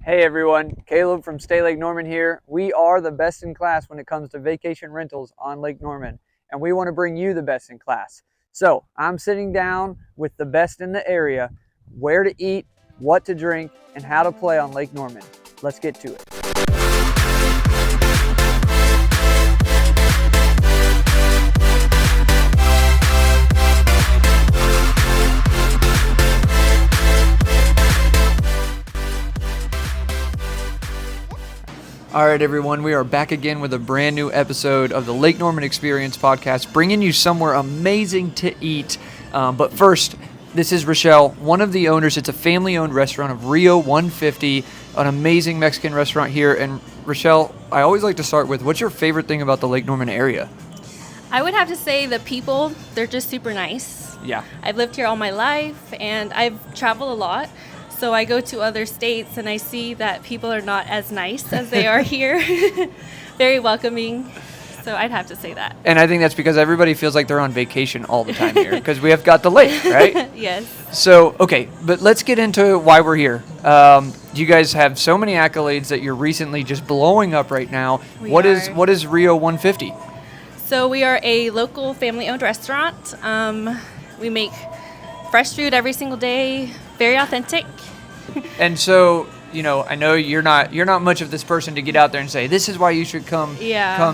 Hey everyone, Caleb from Stay Lake Norman here. We are the best in class when it comes to vacation rentals on Lake Norman, and we want to bring you the best in class. So I'm sitting down with the best in the area, where to eat, what to drink, and how to play on Lake Norman. Let's get to it. All right, everyone, we are back again with a brand new episode of the Lake Norman Experience podcast, bringing you somewhere amazing to eat. But first, this is Rochelle, one of the owners. It's a family-owned restaurant of Rio 150, an amazing Mexican restaurant here. And Rochelle, I always like to start with, what's your favorite thing about the Lake Norman area? I would have to say the people, they're just super nice. Yeah. I've lived here all my life, and I've traveled a lot. So I go to other states and I see that people are not as nice as they are here. Very welcoming. So I'd have to say that. And I think that's because everybody feels like they're on vacation all the time here because we have got the lake, right? Yes. So, okay, but let's get into why we're here. You guys have so many accolades that you're recently just blowing up right now. What is Rio 150? So we are a local family-owned restaurant. We make fresh food every single day, very authentic. And so, I know you're not much of this person to get out there and say, this is why you should come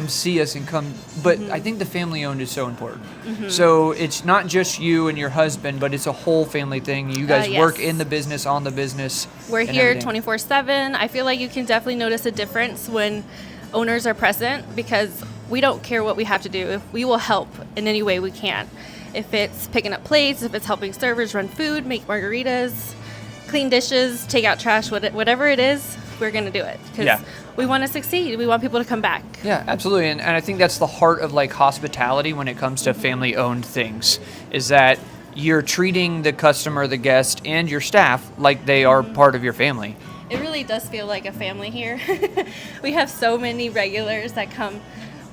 see us and come. But I think the family owned is so important. Mm-hmm. So it's not just you and your husband, but it's a whole family thing. You guys work in the business, on the business. We're here 24/7. I feel like you can definitely notice a difference when owners are present because we don't care what we have to do. We will help in any way we can. If it's picking up plates, if it's helping servers run food, make margaritas, clean dishes, take out trash, whatever it is, we're going to do it because we want to succeed. We want people to come back. Yeah, absolutely. And I think that's the heart of like hospitality when it comes to family owned things is that you're treating the customer, the guest, and your staff like they are part of your family. It really does feel like a family here. We have so many regulars that come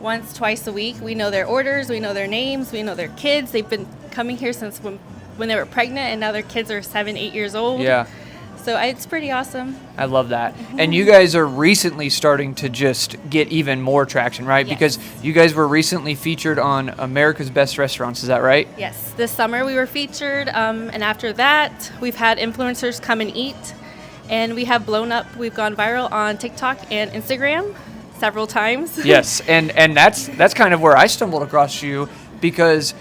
once, twice a week. We know their orders, we know their names, we know their kids. They've been coming here since when they were pregnant, and now their kids are 7, 8 years old. Yeah. So it's pretty awesome. I love that. And you guys are recently starting to just get even more traction, right? Yes. Because you guys were recently featured on America's Best Restaurants. Is that right? Yes. This summer we were featured, and after that, we've had influencers come and eat, and we have blown up. We've gone viral on TikTok and Instagram several times. Yes, and that's kind of where I stumbled across you because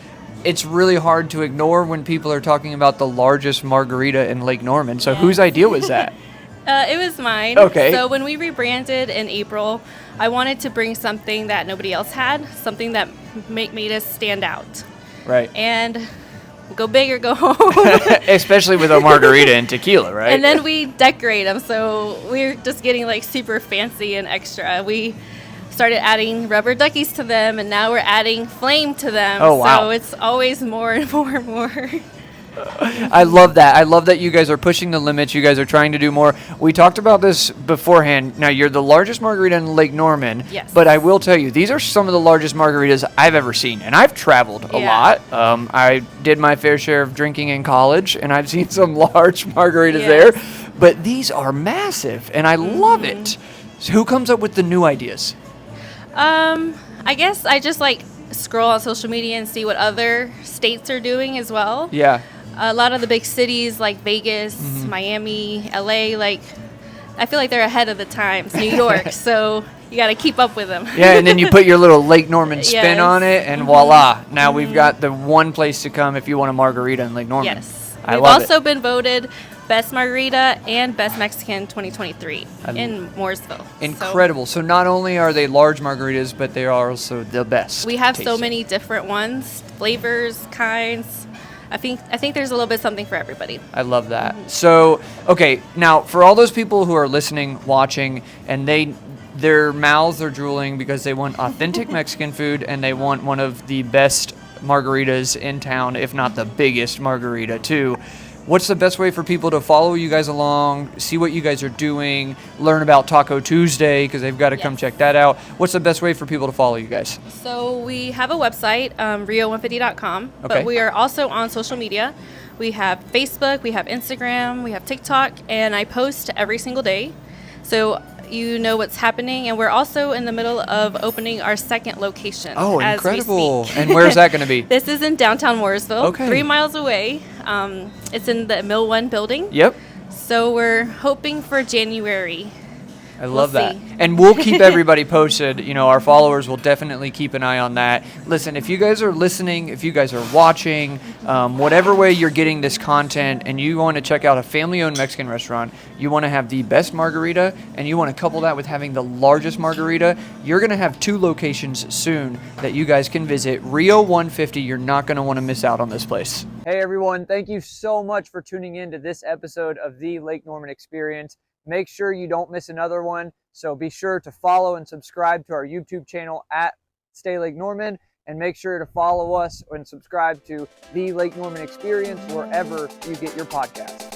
it's really hard to ignore when people are talking about the largest margarita in Lake Norman. So whose idea was that? It was mine. Okay. So when we rebranded in April, I wanted to bring something that nobody else had, something that made us stand out. Right. And go big or go home. Especially with a margarita and tequila, right? And then we decorate them, so we're just getting like super fancy and extra. We started adding rubber duckies to them, and now we're adding flame to them. Oh, wow. So it's always more and more and more. I love that. I love that you guys are pushing the limits. You guys are trying to do more. We talked about this beforehand. Now, you're the largest margarita in Lake Norman. Yes. But I will tell you, these are some of the largest margaritas I've ever seen. And I've traveled a lot. I did my fair share of drinking in college, and I've seen some large margaritas there. But these are massive, and I love it. So who comes up with the new ideas? I guess I just like scroll on social media and see what other states are doing as well. Yeah. A lot of the big cities like Vegas, Miami, LA, like I feel like they're ahead of the times. New York, so you got to keep up with them. Yeah, and then you put your little Lake Norman spin on it, and voila! Now we've got the one place to come if you want a margarita in Lake Norman. Yes, I we've love also been voted Best Margarita and Best Mexican 2023 in Mooresville. Incredible. So not only are they large margaritas, but they are also the best. We have tasting. so many different ones, flavors, kinds. I think there's a little bit something for everybody. I love that. So, okay, now for all those people who are listening, watching, and their mouths are drooling because they want authentic Mexican food and they want one of the best margaritas in town, if not the biggest margarita too. What's the best way for people to follow you guys along, see what you guys are doing, learn about Taco Tuesday, because they've got to come check that out. What's the best way for people to follow you guys? So we have a website, rio150.com, Okay. but we are also on social media. We have Facebook, we have Instagram, we have TikTok, and I post every single day. So you know what's happening. And we're also in the middle of opening our second location. Oh, as incredible. we speak. And where's that going to be? This is in downtown Mooresville, Okay. 3 miles away. It's in the Mill 1 building. Yep. So we're hoping for January. I love We'll that. see. And we'll keep everybody posted. You know, our followers will definitely keep an eye on that. Listen, if you guys are listening, if you guys are watching, whatever way you're getting this content and you want to check out a family-owned Mexican restaurant, you want to have the best margarita, and you want to couple that with having the largest margarita, you're going to have 2 locations soon that you guys can visit. Rio 150, you're not going to want to miss out on this place. Hey, everyone. Thank you so much for tuning in to this episode of the Lake Norman Experience. Make sure you don't miss another one. So be sure to follow and subscribe to our YouTube channel at Stay Lake Norman, and make sure to follow us and subscribe to the Lake Norman Experience wherever you get your podcasts.